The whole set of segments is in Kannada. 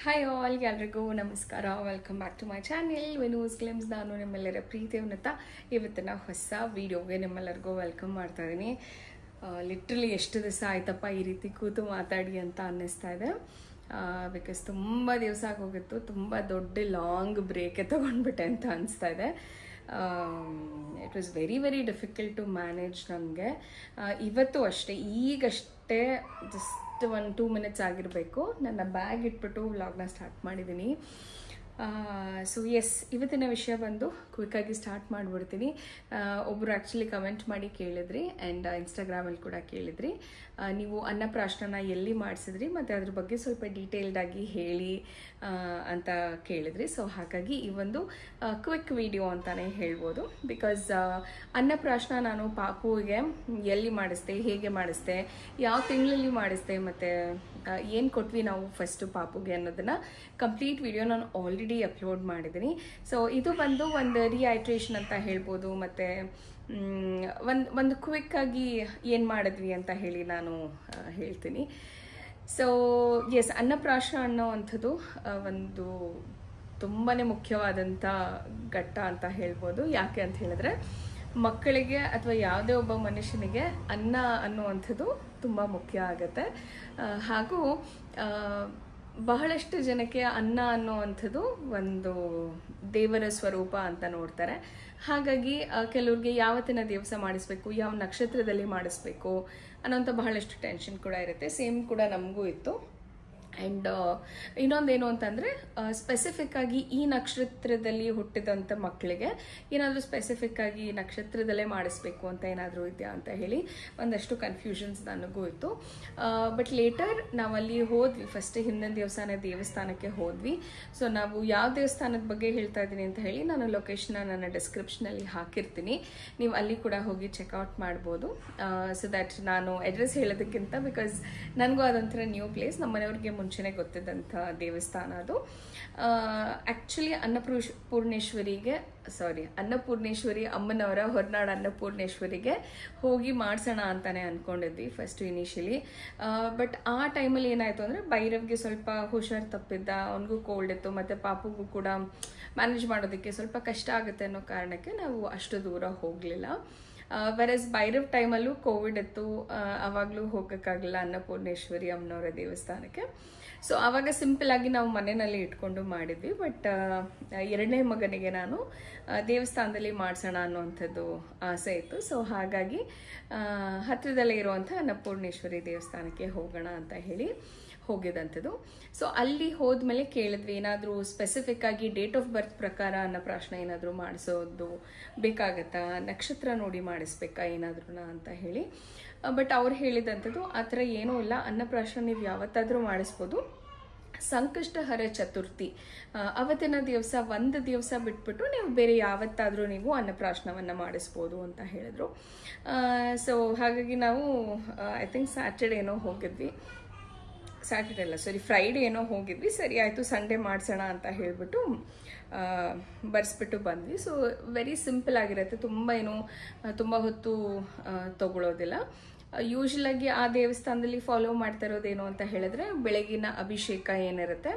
ಹಾಯ್ ಆಲ್, ಎಲ್ರಿಗೂ ನಮಸ್ಕಾರ. Welcome back to my channel Venu's glimpse. ನಾನು ನಿಮ್ಮೆಲ್ಲರ ಪ್ರೀತಿ ಉನ್ನತ ಇವತ್ತಿನ ಹೊಸ ವಿಡಿಯೋಗೆ ನಿಮ್ಮೆಲ್ಲರಿಗೂ ವೆಲ್ಕಮ್ ಮಾಡ್ತಾ ಇದ್ದೀನಿ. ಲಿಟ್ರಲಿ ಎಷ್ಟು ದಿವಸ ಆಯ್ತಪ್ಪ ಈ ರೀತಿ ಕೂತು ಮಾತಾಡಿ ಅಂತ ಅನ್ನಿಸ್ತಾ ಇದೆ. ಬಿಕಾಸ್ ತುಂಬ ದಿವಸ ಆಗೋಗಿತ್ತು, ತುಂಬ ದೊಡ್ಡ ಲಾಂಗ್ ಬ್ರೇಕೆ ತೊಗೊಂಡ್ಬಿಟ್ಟೆ ಅಂತ ಅನಿಸ್ತಾ ಇದೆ. It was very very difficult to manage ನನಗೆ. ಇವತ್ತು ಅಷ್ಟೇ, ಈಗಷ್ಟೇ ಜಸ್ಟ್ 1-2 ಮಿನಿಟ್ಸ್ ಆಗಿರಬೇಕು, ನನ್ನ ಬ್ಯಾಗ್ ಇಟ್ಬಿಟ್ಟು ವ್ಲಾಗ್ನ ಸ್ಟಾರ್ಟ್ ಮಾಡಿದ್ದೀನಿ. ಸೊ ಎಸ್, ಇವತ್ತಿನ ವಿಷಯ ಬಂದು ಕ್ವಿಕ್ಕಾಗಿ ಸ್ಟಾರ್ಟ್ ಮಾಡಿಬಿಡ್ತೀನಿ. ಒಬ್ಬರು ಆ್ಯಕ್ಚುಲಿ ಕಮೆಂಟ್ ಮಾಡಿ ಕೇಳಿದ್ರಿ ಆ್ಯಂಡ್ ಇನ್ಸ್ಟಾಗ್ರಾಮಲ್ಲಿ ಕೂಡ ಕೇಳಿದ್ರಿ, ನೀವು ಅನ್ನಪ್ರಾಶನ ಎಲ್ಲಿ ಮಾಡಿಸಿದ್ರಿ ಮತ್ತು ಅದ್ರ ಬಗ್ಗೆ ಸ್ವಲ್ಪ ಡೀಟೇಲ್ಡಾಗಿ ಹೇಳಿ ಅಂತ ಕೇಳಿದ್ರಿ. ಸೊ ಹಾಗಾಗಿ ಈ ಒಂದು ಕ್ವಿಕ್ ವಿಡಿಯೋ ಅಂತಲೇ ಹೇಳ್ಬೋದು. ಬಿಕಾಸ್ ಅನ್ನಪ್ರಾಶನ ನಾನು ಪಾಪುವಿಗೆ ಎಲ್ಲಿ ಮಾಡಿಸ್ದೆ, ಹೇಗೆ ಮಾಡಿಸ್ದೆ, ಯಾವ ತಿಂಗಳಲ್ಲಿ ಮಾಡಿಸ್ದೆ ಮತ್ತು ಏನು ಕೊಟ್ವಿ ನಾವು ಫಸ್ಟು ಪಾಪುಗೆ ಅನ್ನೋದನ್ನು ಕಂಪ್ಲೀಟ್ ವಿಡಿಯೋ ನಾನು ಆಲ್ರೆಡಿ ಅಪ್ಲೋಡ್ ಮಾಡಿದ್ದೀನಿ. ಸೊ ಇದು ಬಂದು ಒಂದು ರಿಹೈಡ್ರೇಷನ್ ಅಂತ ಹೇಳ್ಬೋದು, ಮತ್ತು ಒಂದು ಕ್ವಿಕ್ಕಾಗಿ ಏನು ಮಾಡಿದ್ವಿ ಅಂತ ಹೇಳಿ ನಾನು ಹೇಳ್ತೀನಿ. ಸೊ ಎಸ್, ಅನ್ನಪ್ರಾಶನ ಅನ್ನೋ ಅಂಥದ್ದು ಒಂದು ತುಂಬಾ ಮುಖ್ಯವಾದಂಥ ಘಟ್ಟ ಅಂತ ಹೇಳ್ಬೋದು. ಯಾಕೆ ಅಂತ ಹೇಳಿದ್ರೆ, ಮಕ್ಕಳಿಗೆ ಅಥವಾ ಯಾವುದೇ ಒಬ್ಬ ಮನುಷ್ಯನಿಗೆ ಅನ್ನ ಅನ್ನುವಂಥದ್ದು ತುಂಬ ಮುಖ್ಯ ಆಗುತ್ತೆ. ಹಾಗೂ ಬಹಳಷ್ಟು ಜನಕ್ಕೆ ಅನ್ನ ಅನ್ನುವಂಥದ್ದು ಒಂದು ದೇವರ ಸ್ವರೂಪ ಅಂತ ನೋಡ್ತಾರೆ. ಹಾಗಾಗಿ ಕೆಲವ್ರಿಗೆ ಯಾವತ್ತಿನ ದಿವಸ ಮಾಡಿಸ್ಬೇಕು, ಯಾವ ನಕ್ಷತ್ರದಲ್ಲಿ ಮಾಡಿಸ್ಬೇಕು ಅನ್ನೋಂಥ ಬಹಳಷ್ಟು ಟೆನ್ಷನ್ ಕೂಡ ಇರುತ್ತೆ. ಸೇಮ್ ಕೂಡ ನಮಗೂ ಇತ್ತು. ಆ್ಯಂಡ್ ಇನ್ನೊಂದೇನು ಅಂತಂದರೆ, ಸ್ಪೆಸಿಫಿಕ್ ಆಗಿ ಈ ನಕ್ಷತ್ರದಲ್ಲಿ ಹುಟ್ಟಿದಂಥ ಮಕ್ಕಳಿಗೆ ಏನಾದರೂ ಸ್ಪೆಸಿಫಿಕ್ ಆಗಿ ನಕ್ಷತ್ರದಲ್ಲೇ ಮಾಡಿಸ್ಬೇಕು ಅಂತ ಏನಾದರೂ ಇದೆಯಾ ಅಂತ ಹೇಳಿ ಒಂದಷ್ಟು ಕನ್ಫ್ಯೂಷನ್ಸ್ ನನಗೂ ಇತ್ತು. ಬಟ್ ಲೇಟರ್ ನಾವಲ್ಲಿ ಹೋದ್ವಿ. ಫಸ್ಟ್ ಹಿಂದಿನ ದಿವಸನೇ ದೇವಸ್ಥಾನಕ್ಕೆ ಹೋದ್ವಿ. ಸೊ ನಾವು ಯಾವ ದೇವಸ್ಥಾನದ ಬಗ್ಗೆ ಹೇಳ್ತಾ ಇದ್ದೀನಿ ಅಂತ ಹೇಳಿ ನಾನು ಲೊಕೇಶನ್ನ ನನ್ನ ಡಿಸ್ಕ್ರಿಪ್ಷನಲ್ಲಿ ಹಾಕಿರ್ತೀನಿ, ನೀವು ಅಲ್ಲಿ ಕೂಡ ಹೋಗಿ ಚೆಕ್ಔಟ್ ಮಾಡ್ಬೋದು. ಸೊ ದ್ಯಾಟ್ ನಾನು ಅಡ್ರೆಸ್ ಹೇಳೋದಕ್ಕಿಂತ, ಬಿಕಾಸ್ ನನಗೂ ಅದೊಂಥರ ನ್ಯೂ ಪ್ಲೇಸ್, ನಮ್ಮ ಮನೆಯವ್ರಿಗೆ ಮುಂಚೆನೇ ಗೊತ್ತಿದ್ದಂಥ ದೇವಸ್ಥಾನ ಅದು. ಆ್ಯಕ್ಚುಲಿ ಅನ್ನಪೂರ್ಣೇಶ್ವರಿ ಅಮ್ಮನವರ ಹೊರನಾಡು ಅನ್ನಪೂರ್ಣೇಶ್ವರಿಗೆ ಹೋಗಿ ಮಾಡಿಸೋಣ ಅಂತಾನೆ ಅಂದ್ಕೊಂಡಿದ್ವಿ ಫಸ್ಟ್ ಇನಿಷಿಯಲಿ. ಬಟ್ ಆ ಟೈಮಲ್ಲಿ ಏನಾಯಿತು ಅಂದರೆ, ಭೈರವ್ಗೆ ಸ್ವಲ್ಪ ಹುಷಾರು ತಪ್ಪಿದ್ದ, ಅವನಿಗೂ ಕೋಲ್ಡ್ ಇತ್ತು, ಮತ್ತು ಪಾಪುಗೂ ಕೂಡ ಮ್ಯಾನೇಜ್ ಮಾಡೋದಕ್ಕೆ ಸ್ವಲ್ಪ ಕಷ್ಟ ಆಗುತ್ತೆ ಅನ್ನೋ ಕಾರಣಕ್ಕೆ ನಾವು ಅಷ್ಟು ದೂರ ಹೋಗಲಿಲ್ಲ. ವೆರಸ್ ಭೈರವ್ ಟೈಮಲ್ಲೂ ಕೋವಿಡ್ ಇತ್ತು, ಆವಾಗಲೂ ಹೋಗೋಕ್ಕಾಗಲಿಲ್ಲ ಅನ್ನಪೂರ್ಣೇಶ್ವರಿ ಅಮ್ಮನವರ ದೇವಸ್ಥಾನಕ್ಕೆ. ಸೊ ಆವಾಗ ಸಿಂಪಲ್ ಆಗಿ ನಾವು ಮನೆಯಲ್ಲಿ ಇಟ್ಕೊಂಡು ಮಾಡಿದ್ವಿ. ಬಟ್ ಎರಡನೇ ಮಗನಿಗೆ ನಾನು ದೇವಸ್ಥಾನದಲ್ಲಿ ಮಾಡಿಸೋಣ ಅನ್ನುವಂಥದ್ದು ಆಸೆ ಇತ್ತು. ಸೊ ಹಾಗಾಗಿ ಹತ್ತಿರದಲ್ಲೇ ಇರುವಂಥ ಅನ್ನಪೂರ್ಣೇಶ್ವರಿ ದೇವಸ್ಥಾನಕ್ಕೆ ಹೋಗೋಣ ಅಂತ ಹೇಳಿ ಹೋಗಿದಂಥದ್ದು. ಸೊ ಅಲ್ಲಿ ಹೋದ್ಮೇಲೆ ಕೇಳಿದ್ವಿ, ಏನಾದರೂ ಸ್ಪೆಸಿಫಿಕ್ ಆಗಿ ಡೇಟ್ ಆಫ್ ಬರ್ತ್ ಪ್ರಕಾರ ಅನ್ನಪ್ರಾಶನ ಏನಾದರೂ ಮಾಡಿಸೋದು ಬೇಕಾಗತ್ತಾ, ನಕ್ಷತ್ರ ನೋಡಿ ಮಾಡಿಸ್ಬೇಕಾ ಏನಾದ್ರೂ ಅಂತ ಹೇಳಿ. ಬಟ್ ಅವ್ರು ಹೇಳಿದಂಥದ್ದು ಆ ಥರ ಏನೂ ಇಲ್ಲ, ಅನ್ನಪ್ರಾಶನ ನೀವು ಯಾವತ್ತಾದರೂ ಮಾಡಿಸ್ಬೋದು. ಸಂಕಷ್ಟಹರ ಚತುರ್ಥಿ ಅವತ್ತಿನ ದಿವಸ ಒಂದು ದಿವಸ ಬಿಟ್ಬಿಟ್ಟು ನೀವು ಬೇರೆ ಯಾವತ್ತಾದರೂ ನೀವು ಅನ್ನಪ್ರಾಶನವನ್ನು ಮಾಡಿಸ್ಬೋದು ಅಂತ ಹೇಳಿದ್ರು. ಸೊ ಹಾಗಾಗಿ ನಾವು ಐ ಥಿಂಕ್ ಫ್ರೈಡೇ ಏನೋ ಹೋಗಿದ್ವಿ. ಸರಿ ಆಯಿತು, ಸಂಡೇ ಮಾಡಿಸೋಣ ಅಂತ ಹೇಳಿಬಿಟ್ಟು ಬರ್ಸ್ಬಿಟ್ಟು ಬಂದ್ವಿ. ಸೊ ವೆರಿ ಸಿಂಪಲ್ ಆಗಿರುತ್ತೆ, ತುಂಬ ಹೊತ್ತು ತಗೊಳ್ಳೋದಿಲ್ಲ. ಯೂಶ್ವಲಾಗಿ ಆ ದೇವಸ್ಥಾನದಲ್ಲಿ ಫಾಲೋ ಮಾಡ್ತಾ ಇರೋದೇನು ಅಂತ ಹೇಳಿದ್ರೆ, ಬೆಳಗಿನ ಅಭಿಷೇಕ ಏನಿರುತ್ತೆ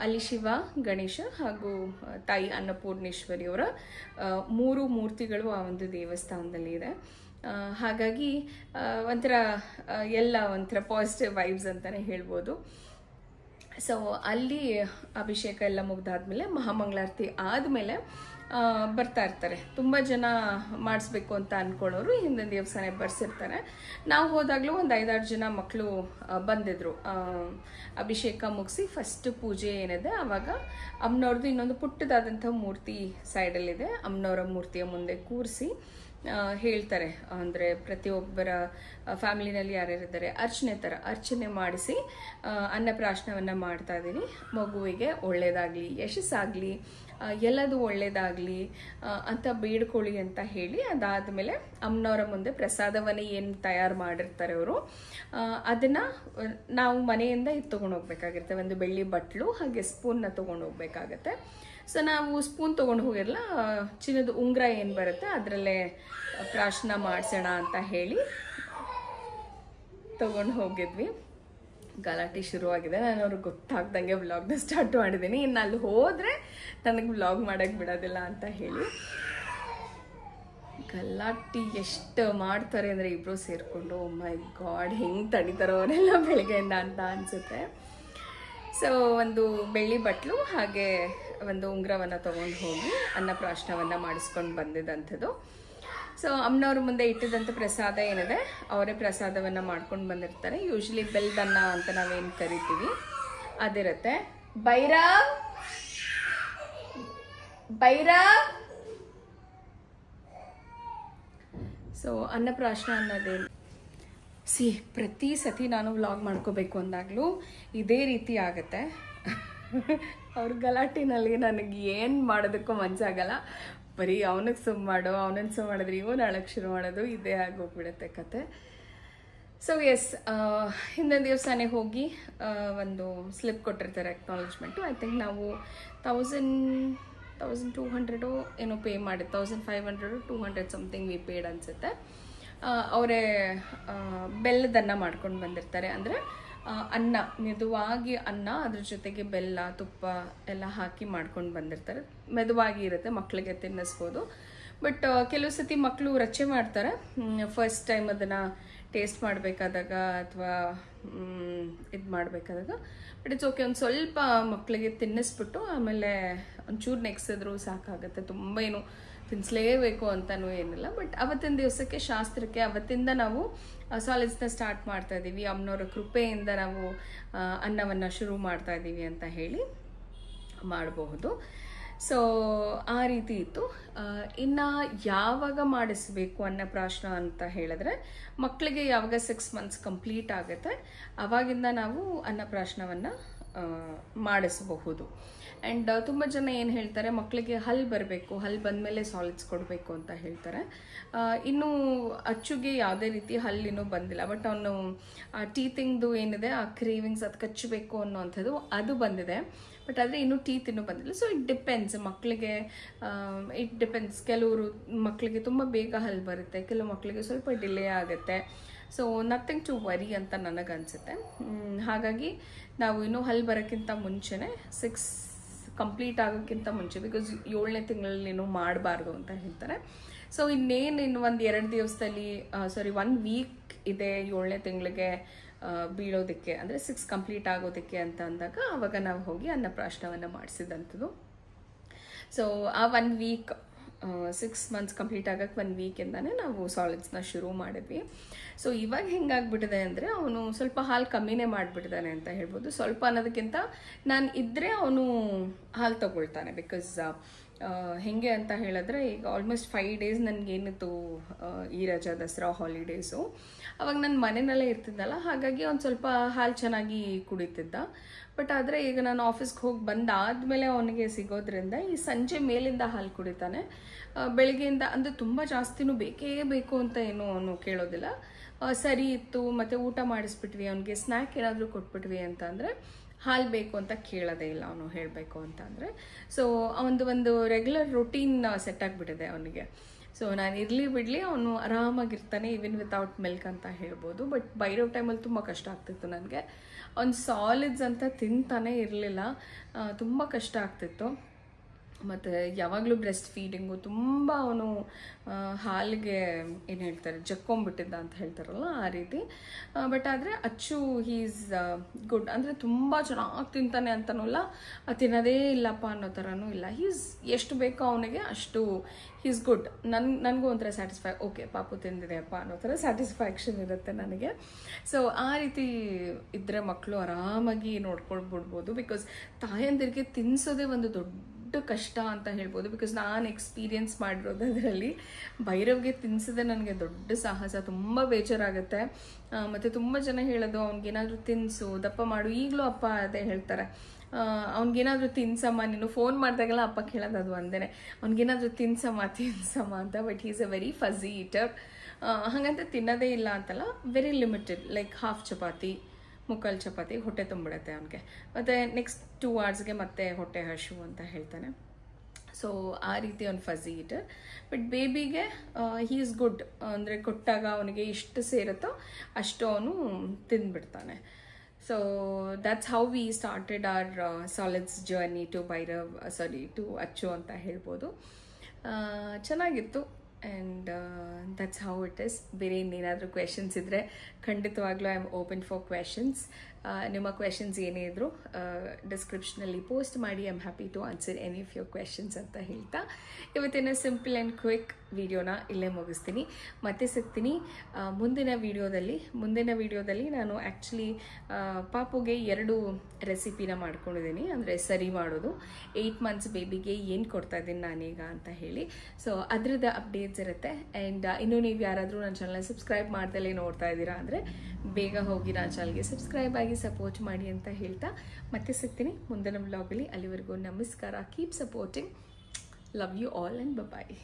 ಅಲ್ಲಿ ಶಿವ, ಗಣೇಶ ಹಾಗೂ ತಾಯಿ ಅನ್ನಪೂರ್ಣೇಶ್ವರಿಯವರ 3 ಮೂರ್ತಿಗಳು ಆ ಒಂದು ದೇವಸ್ಥಾನದಲ್ಲಿ ಇದೆ. ಹಾಗಾಗಿ ಒಂಥರ ಪಾಸಿಟಿವ್ ವೈಬ್ಸ್ ಅಂತಲೇ ಹೇಳ್ಬೋದು. ಸೊ ಅಲ್ಲಿ ಅಭಿಷೇಕ ಎಲ್ಲ ಮುಗ್ದಾದ್ಮೇಲೆ ಮಹಾಮಂಗಳಾರತಿ ಆದಮೇಲೆ ಬರ್ತಾ ಇರ್ತಾರೆ. ತುಂಬ ಜನ ಮಾಡಿಸ್ಬೇಕು ಅಂತ ಅಂದ್ಕೊಳ್ಳೋರು ಹಿಂದಿನ ದಿವಸನೇ ಬರ್ಸಿರ್ತಾರೆ. ನಾವು ಹೋದಾಗಲೂ ಒಂದು 5-6 ಜನ ಮಕ್ಕಳು ಬಂದಿದ್ರು. ಅಭಿಷೇಕ ಮುಗಿಸಿ ಫಸ್ಟ್ ಪೂಜೆ ಏನಿದೆ ಆವಾಗ ಅಮ್ಮನವ್ರದ್ದು ಇನ್ನೊಂದು ಪುಟ್ಟದಾದಂಥ ಮೂರ್ತಿ ಸೈಡಲ್ಲಿದೆ, ಅಮ್ಮನವರ ಮೂರ್ತಿಯ ಮುಂದೆ ಕೂರಿಸಿ ಹೇಳ್ತಾರೆ. ಅಂದರೆ ಪ್ರತಿಯೊಬ್ಬರ ಫ್ಯಾಮಿಲಿನಲ್ಲಿ ಯಾರ್ಯಾರಿದ್ದಾರೆ ಅರ್ಚನೆ ಮಾಡಿಸಿ ಅನ್ನಪ್ರಾಶನವನ್ನು ಮಾಡ್ತಾ ಇದ್ದೀನಿ. ಮಗುವಿಗೆ ಒಳ್ಳೆಯದಾಗಲಿ, ಯಶಸ್ಸಾಗಲಿ, ಎಲ್ಲದು ಒಳ್ಳೆಯದಾಗಲಿ ಅಂತ ಬೇಡ್ಕೊಳ್ಳಿ ಅಂತ ಹೇಳಿ, ಅದಾದಮೇಲೆ ಅಮ್ಮನವರ ಮುಂದೆ ಪ್ರಸಾದವನ್ನೇ ಏನು ತಯಾರು ಮಾಡಿರ್ತಾರೆ ಅವರು, ಅದನ್ನು ನಾವು ಮನೆಯಿಂದ ತೊಗೊಂಡು ಹೋಗ್ಬೇಕಾಗಿರುತ್ತೆ. ಒಂದು ಬೆಳ್ಳಿ ಬಟ್ಲು ಹಾಗೆ ಸ್ಪೂನ್ನ ತೊಗೊಂಡು ಹೋಗ್ಬೇಕಾಗತ್ತೆ. ಸೊ ನಾವು ಸ್ಪೂನ್ ತೊಗೊಂಡು ಹೋಗಿರಲ್ಲ, ಚಿನ್ನದ ಉಂಗುರ ಏನು ಬರುತ್ತೆ ಅದರಲ್ಲೇ ಪ್ರಾಶನ ಮಾಡಿಸೋಣ ಅಂತ ಹೇಳಿ ತೊಗೊಂಡು ಹೋಗಿದ್ವಿ. ಗಲಾಟೆ ಶುರುವಾಗಿದೆ. ನಾನು ಅವ್ರಿಗೆ ಗೊತ್ತಾಗ್ದಂಗೆ ವ್ಲಾಗ್ನ ಸ್ಟಾರ್ಟ್ ಮಾಡಿದ್ದೀನಿ. ಇನ್ನು ಅಲ್ಲಿ ಹೋದರೆ ನನಗೆ ವ್ಲಾಗ್ ಮಾಡೋಕ್ಕೆ ಬಿಡೋದಿಲ್ಲ ಅಂತ ಹೇಳಿ. ಗಲಾಟೆ ಎಷ್ಟು ಮಾಡ್ತಾರೆ ಅಂದರೆ ಇಬ್ಬರು ಸೇರಿಕೊಂಡು, ಮೈ ಗಾಡ್ ಹೆಂಗೆ ತಡಿತಾರೋ ಅವರೆಲ್ಲ ಬೆಳಗ್ಗೆಯಿಂದ ಅಂತ ಅನಿಸುತ್ತೆ. ಸೊ ಒಂದು ಬೆಳ್ಳಿ ಬಟ್ಲು ಹಾಗೆ ಒಂದು ಉಂಗುರವನ್ನು ತೊಗೊಂಡು ಹೋಗಿ ಅನ್ನಪ್ರಾಶನವನ್ನು ಮಾಡಿಸ್ಕೊಂಡು ಬಂದಿದ್ದಂಥದ್ದು. ಸೊ ಅಮ್ಮನವ್ರ ಮುಂದೆ ಇಟ್ಟಿದ್ದಂಥ ಪ್ರಸಾದ ಏನಿದೆ ಅವರೇ ಪ್ರಸಾದವನ್ನು ಮಾಡ್ಕೊಂಡು ಬಂದಿರ್ತಾರೆ. ಯೂಶ್ವಲಿ ಬೆಲ್ದನ್ನ ಅಂತ ನಾವೇನು ಕರಿತೀವಿ ಅದಿರುತ್ತೆ. ಭೈರವ್ ಭೈರವ್. ಸೊ ಅನ್ನಪ್ರಾಶನ ಅನ್ನೋದೇನು ಪ್ರತಿ ಸತಿ ನಾನು ವ್ಲಾಗ್ ಮಾಡ್ಕೋಬೇಕು ಅಂದಾಗಲೂ ಇದೇ ರೀತಿ ಆಗುತ್ತೆ. ಅವ್ರ ಗಲಾಟಿನಲ್ಲಿ ನನಗೆ ಏನು ಮಾಡೋದಕ್ಕೂ ಮನಸ್ಸಾಗಲ್ಲ. ಬರೀ ಅವನಿಗೆ ಸುಮ್ಮ ಮಾಡೋ, ಅವನನ್ನು ಸುಮ್ಮ ಮಾಡಿದ್ರೆ ಇವನು ಅಳಕ್ಕೆ ಶುರು ಮಾಡೋದು, ಇದೇ ಆಗೋಗ್ಬಿಡುತ್ತೆ ಕತೆ. ಸೊ ಎಸ್, ಹಿಂದಿನ ದಿವಸನೇ ಹೋಗಿ ಒಂದು ಸ್ಲಿಪ್ ಕೊಟ್ಟಿರ್ತಾರೆ ಅಕ್ನಾಲೇಜ್ಮೆಂಟು. ಐ ಥಿಂಕ್ ನಾವು 1200 ಏನೋ ಪೇ ಮಾಡಿದ್ದು, 1500 200 ಸಮಥಿಂಗ್ ವಿ ಪೇಡ್ ಅನಿಸುತ್ತೆ. ಅವರೇ ಬೆಲ್ಲದನ್ನ ಮಾಡ್ಕೊಂಡು ಬಂದಿರ್ತಾರೆ. ಅಂದರೆ ಅನ್ನ, ಮೆದುವಾಗಿ ಅನ್ನ, ಅದ್ರ ಜೊತೆಗೆ ಬೆಲ್ಲ ತುಪ್ಪ ಎಲ್ಲ ಹಾಕಿ ಮಾಡ್ಕೊಂಡು ಬಂದಿರ್ತಾರೆ. ಮೆದುವಾಗಿ ಇರುತ್ತೆ, ಮಕ್ಕಳಿಗೆ ತಿನ್ನಿಸ್ಬೋದು. ಬಟ್ ಕೆಲವು ಸತಿ ಮಕ್ಕಳು ರಚೆ ಮಾಡ್ತಾರೆ ಫಸ್ಟ್ ಟೈಮ್ ಅದನ್ನು ಟೇಸ್ಟ್ ಮಾಡಬೇಕಾದಾಗ ಅಥವಾ ಇದು ಮಾಡಬೇಕಾದಾಗ. ಬಟ್ ಇಟ್ಸ್ ಓಕೆ, ಒಂದು ಸ್ವಲ್ಪ ಮಕ್ಕಳಿಗೆ ತಿನ್ನಿಸ್ಬಿಟ್ಟು ಆಮೇಲೆ ಒಂಚೂರು ನೆಕ್ಸಿದ್ರು ಸಾಕಾಗುತ್ತೆ. ತುಂಬ ಏನು ತಿನ್ನಿಸ್ಲೇಬೇಕು ಅಂತಲೂ ಏನಿಲ್ಲ. ಬಟ್ ಅವತ್ತಿನ ದಿವಸಕ್ಕೆ ಶಾಸ್ತ್ರಕ್ಕೆ ಅವತ್ತಿಂದ ನಾವು ಸಾಲಿಡ್ಸ್ನ ಸ್ಟಾರ್ಟ್ ಮಾಡ್ತಾ ಇದ್ದೀವಿ, ಅಮ್ಮನವರ ಕೃಪೆಯಿಂದ ನಾವು ಅನ್ನವನ್ನು ಶುರು ಮಾಡ್ತಾ ಇದ್ದೀವಿ ಅಂತ ಹೇಳಿ ಮಾಡಬಹುದು. ಸೊ ಆ ರೀತಿ ಇತ್ತು. ಇನ್ನು ಯಾವಾಗ ಮಾಡಿಸ್ಬೇಕು ಅನ್ನಪ್ರಾಶನ ಅಂತ ಹೇಳಿದ್ರೆ, ಮಕ್ಕಳಿಗೆ ಯಾವಾಗ 6 months ಕಂಪ್ಲೀಟ್ ಆಗುತ್ತೆ ಆವಾಗಿಂದ ನಾವು ಅನ್ನಪ್ರಾಶನವನ್ನು ಮಾಡಿಸಬಹುದು. ಆ್ಯಂಡ್ ತುಂಬ ಜನ ಏನು ಹೇಳ್ತಾರೆ, ಮಕ್ಕಳಿಗೆ ಹಲ್ಲು ಬರಬೇಕು, ಹಲ್ಲು ಬಂದಮೇಲೆ ಸಾಲಿಡ್ಸ್ ಕೊಡಬೇಕು ಅಂತ ಹೇಳ್ತಾರೆ. ಇನ್ನೂ ಅಚ್ಚುಗೆ ಯಾವುದೇ ರೀತಿ ಹಲ್ಲಿನೂ ಬಂದಿಲ್ಲ. ಬಟ್ ಅವನು ಟೀತಿಂಗ್ದು ಏನಿದೆ ಆ ಕ್ರೇವಿಂಗ್ಸ್, ಅದು ಕಚ್ಚಬೇಕು ಅನ್ನೋವಂಥದ್ದು ಅದು ಬಂದಿದೆ. ಬಟ್ ಆದರೆ ಇನ್ನೂ ಟೀತ್ ಇನ್ನೂ ಬಂದಿಲ್ಲ. ಸೊ ಇಟ್ ಡಿಪೆಂಡ್ಸ್, ಮಕ್ಕಳಿಗೆ ಇಟ್ ಡಿಪೆಂಡ್ಸ್. ಕೆಲವರು ಮಕ್ಕಳಿಗೆ ತುಂಬ ಬೇಗ ಹಲ್ಲು ಬರುತ್ತೆ, ಕೆಲವು ಮಕ್ಕಳಿಗೆ ಸ್ವಲ್ಪ ಡಿಲೇ ಆಗುತ್ತೆ. ಸೊ ನಥಿಂಗ್ ಟು ವರಿ ಅಂತ ನನಗನ್ಸುತ್ತೆ. ಹಾಗಾಗಿ ನಾವು ಇನ್ನೂ ಹಲ್ಲು ಬರೋಕ್ಕಿಂತ ಮುಂಚೆನೇ 6 ಕಂಪ್ಲೀಟ್ ಆಗೋಕ್ಕಿಂತ ಮುಂಚೆ, ಬಿಕಾಸ್ 7ನೇ ತಿಂಗಳಲ್ಲಿ ಮಾಡಬಾರ್ದು ಅಂತ ಹೇಳ್ತಾರೆ. ಸೊ ಇನ್ನು ಒಂದು 2 ದಿವಸದಲ್ಲಿ 1 ವೀಕ್ ಇದೆ 7ನೇ ತಿಂಗಳಿಗೆ ಬೀಳೋದಕ್ಕೆ, ಅಂದರೆ 6 ಕಂಪ್ಲೀಟ್ ಆಗೋದಕ್ಕೆ ಅಂತ ಅಂದಾಗ ಆವಾಗ ನಾವು ಹೋಗಿ ಅನ್ನಪ್ರಾಶನವನ್ನು ಮಾಡಿಸಿದಂಥದ್ದು. ಸೊ ಆ 1 ವೀಕ್ 6 months ಕಂಪ್ಲೀಟ್ ಆಗೋಕ್ಕೆ 1 ವೀಕಿಂದಾನೇ ನಾವು ಸಾಲಿಡ್ಸ್ನ ಶುರು ಮಾಡಿದ್ವಿ. ಸೊ ಇವಾಗ ಹೆಂಗಾಗ್ಬಿಟ್ಟಿದೆ ಅಂದರೆ, ಅವನು ಸ್ವಲ್ಪ ಹಾಲು ಕಮ್ಮಿನೇ ಮಾಡಿಬಿಟ್ಟಿದ್ದಾನೆ ಅಂತ ಹೇಳ್ಬೋದು. ಸ್ವಲ್ಪ ಅನ್ನೋದಕ್ಕಿಂತ ನಾನು ಇದ್ದರೆ ಅವನು ಹಾಲು ತಗೊಳ್ತಾನೆ. ಬಿಕಾಸ್ ಹೇಗೆ ಅಂತ ಹೇಳಿದ್ರೆ, ಈಗ ಆಲ್ಮೋಸ್ಟ್ 5 days ನನಗೇನಿತ್ತು ಈ ರಜಾ ದಸರಾ ಹಾಲಿಡೇಸು, ಅವಾಗ ನಾನು ಮನೆಯಲ್ಲೇ ಇರ್ತಿದ್ದಲ್ಲ, ಹಾಗಾಗಿ ಒಂದು ಸ್ವಲ್ಪ ಹಾಲು ಚೆನ್ನಾಗಿ ಕುಡಿತಿದ್ದ. ಬಟ್ ಆದರೆ ಈಗ ನಾನು ಆಫೀಸ್ಗೆ ಹೋಗಿ ಬಂದಾದಮೇಲೆ ಅವನಿಗೆ ಸಿಗೋದ್ರಿಂದ ಈ ಸಂಜೆ ಮೇಲಿಂದ ಹಾಲು ಕುಡಿತಾನೆ. ಬೆಳಗ್ಗೆಯಿಂದ ಅಂದರೆ ತುಂಬ ಜಾಸ್ತಿನೂ ಬೇಕೇ ಬೇಕು ಅಂತ ಏನೂ ಅವನು ಕೇಳೋದಿಲ್ಲ. ಸರಿ ಇತ್ತು, ಮತ್ತು ಊಟ ಮಾಡಿಸ್ಬಿಟ್ವಿ, ಅವನಿಗೆ ಸ್ನ್ಯಾಕ್ ಏನಾದರೂ ಕೊಟ್ಬಿಟ್ವಿ ಅಂತ ಅಂದರೆ ಹಾಲು ಬೇಕು ಅಂತ ಕೇಳೋದೇ ಇಲ್ಲ ಅವನು, ಹೇಳಬೇಕು ಅಂತ ಅಂದರೆ. ಸೊ ಒಂದು ರೆಗ್ಯುಲರ್ ರೊಟೀನ್ ಸೆಟ್ ಆಗಿಬಿಟ್ಟಿದೆ ಅವನಿಗೆ. ಸೊ ನಾನು ಇರಲಿ ಬಿಡಲಿ ಅವನು ಆರಾಮಾಗಿರ್ತಾನೆ, ಈವನ್ ವಿತೌಟ್ ಮಿಲ್ಕ್ ಅಂತ ಹೇಳ್ಬೋದು. ಬಟ್ ಬೈರೋ ಟೈಮಲ್ಲಿ ತುಂಬ ಕಷ್ಟ ಆಗ್ತಿತ್ತು ನನಗೆ. ಅವ್ನು ಸಾಲಿಡ್ಸ್ ಅಂತ ತಿಂತಾನೆ ಇರಲಿಲ್ಲ, ತುಂಬ ಕಷ್ಟ ಆಗ್ತಿತ್ತು. ಮತ್ತು ಯಾವಾಗಲೂ ಬ್ರೆಸ್ಟ್ ಫೀಡಿಂಗು ತುಂಬ ಅವನು ಹಾಲಿಗೆ ಏನು ಹೇಳ್ತಾರೆ ಜಕ್ಕೊಂಬಿಟ್ಟಿದ್ದ ಅಂತ ಹೇಳ್ತಾರಲ್ಲ ಆ ರೀತಿ. ಬಟ್ ಆದರೆ ಅಚ್ಚು ಈಸ್ ಗುಡ್, ಅಂದರೆ ತುಂಬ ಚೆನ್ನಾಗಿ ತಿಂತಾನೆ ಅಂತನೂ ಇಲ್ಲ, ತಿನ್ನೋದೇ ಇಲ್ಲಪ್ಪ ಅನ್ನೋ ಥರನೂ ಇಲ್ಲ. ಎಷ್ಟು ಬೇಕೋ ಅವನಿಗೆ ಅಷ್ಟು ಈಸ್ ಗುಡ್. ನನಗೂ ಒಂಥರ ಸ್ಯಾಟಿಸ್ಫೈ, ಓಕೆ ಪಾಪು ತಿಂದಿದೆಯಪ್ಪ ಅನ್ನೋ ಥರ ಸ್ಯಾಟಿಸ್ಫ್ಯಾಕ್ಷನ್ ಇರುತ್ತೆ ನನಗೆ. ಸೊ ಆ ರೀತಿ ಇದ್ದರೆ ಮಕ್ಕಳು ಆರಾಮಾಗಿ ನೋಡ್ಕೊಳ್ಬಿಡ್ಬೋದು. ಬಿಕಾಸ್ ತಾಯಂದಿರಿಗೆ ತಿನ್ನಿಸೋದೇ ಒಂದು ದೊಡ್ಡ ಕಷ್ಟ ಅಂತ ಹೇಳ್ಬೋದು. ಬಿಕಾಸ್ ನಾನು ಎಕ್ಸ್ಪೀರಿಯನ್ಸ್ ಮಾಡಿರೋದು ಅದರಲ್ಲಿ. ಭೈರವ್ಗೆ ತಿನ್ನಿಸೋದೇ ನನಗೆ ದೊಡ್ಡ ಸಾಹಸ, ತುಂಬ ಬೇಜಾರಾಗುತ್ತೆ. ಮತ್ತು ತುಂಬ ಜನ ಹೇಳೋದು ಅವ್ನಿಗೇನಾದರೂ ತಿನ್ನಿಸು, ದಪ್ಪ ಮಾಡು. ಈಗಲೂ ಅಪ್ಪ ಅದೇ ಹೇಳ್ತಾರೆ, ಅವ್ನಿಗೇನಾದರೂ ತಿನ್ಸಮ್ಮ, ನೀನು ಫೋನ್ ಮಾಡಿದಾಗೆಲ್ಲ ಅಪ್ಪ ಕೇಳೋದು ಅದು ಒಂದೇ, ಅವ್ನಿಗೇನಾದರೂ ತಿನ್ಸಮ್ಮ ಅಂತ. But is a very fussy eater. ಹಾಗಂತ ತಿನ್ನೋದೇ ಇಲ್ಲ ಅಂತಲ್ಲ, very limited, like half chapati, ಮುಕ್ಕಾಲು ಚಪಾತಿ ಹೊಟ್ಟೆ ತುಂಬಿಡುತ್ತೆ ಅವನಿಗೆ. ಮತ್ತು ನೆಕ್ಸ್ಟ್ 2 hours ಮತ್ತೆ ಹೊಟ್ಟೆ ಹಶು ಅಂತ ಹೇಳ್ತಾನೆ. ಸೊ ಆ ರೀತಿ ಅವ್ನು ಫಝಿ ಈಟರ್. ಬಟ್ ಬೇಬಿಗೆ ಹೀ ಈಸ್ ಗುಡ್, ಅಂದರೆ ಕೊಟ್ಟಾಗ ಅವನಿಗೆ ಎಷ್ಟು ಸೇರುತ್ತೋ ಅಷ್ಟು ಅವನು ತಿಂದ್ಬಿಡ್ತಾನೆ. So that's how we started our solids journey to to Achchu ಅಂತ ಹೇಳ್ಬೋದು. ಚೆನ್ನಾಗಿತ್ತು. And that's how it is. ಬೇರೆ ಇನ್ನೇನಾದರೂ ಕ್ವೆಶನ್ಸ್ ಇದ್ದರೆ ಖಂಡಿತವಾಗ್ಲೂ I am open for questions. ನಿಮ್ಮ ಕ್ವೆಶನ್ಸ್ ಏನೇ ಇದ್ದರೂ ಡಿಸ್ಕ್ರಿಪ್ಷನಲ್ಲಿ ಪೋಸ್ಟ್ ಮಾಡಿ. I am happy to answer any of your questions ಅಂತ ಹೇಳ್ತಾ ಇವತ್ತಿನ ಸಿಂಪಲ್ ಆ್ಯಂಡ್ ಕ್ವಿಕ್ ವಿಡಿಯೋನ ಇಲ್ಲೇ ಮುಗಿಸ್ತೀನಿ. ಮತ್ತೆ ಸಿಗ್ತೀನಿ ಮುಂದಿನ ವಿಡಿಯೋದಲ್ಲಿ. ನಾನು ಆ್ಯಕ್ಚುಲಿ ಪಾಪುಗೆ 2 ರೆಸಿಪಿನ ಮಾಡ್ಕೊಂಡಿದ್ದೀನಿ. ಅಂದರೆ ಸರಿ ಮಾಡೋದು, 8 months ಬೇಬಿಗೆ ಏನು ಕೊಡ್ತಾ ಇದ್ದೀನಿ ನಾನೀಗ ಅಂತ ಹೇಳಿ. ಸೊ ಅದರದ್ದು ಅಪ್ಡೇಟ್ಸ್ ಇರುತ್ತೆ. ಆ್ಯಂಡ್ ಇನ್ನೂ ನೀವು ಯಾರಾದರೂ ನನ್ನ ಚಾನಲ್ನ ಸಬ್ಸ್ಕ್ರೈಬ್ ಮಾಡ್ದಲೇ ನೋಡ್ತಾ ಇದ್ದೀರಾ ಅಂದರೆ ಬೇಗ ಹೋಗಿ ನನ್ನ ಚಾನಲ್ಗೆ ಸಬ್ಸ್ಕ್ರೈಬ್ ಆಗಿ ಸಪೋರ್ಟ್ ಮಾಡಿ ಅಂತ ಹೇಳ್ತಾ ಮತ್ತೆ ಸಿಗ್ತೀನಿ ಮುಂದಿನ ವ್ಲಾಗಲ್ಲಿ. ಅಲ್ಲಿವರೆಗೂ ನಮಸ್ಕಾರ. Keep supporting. Love you all and bye.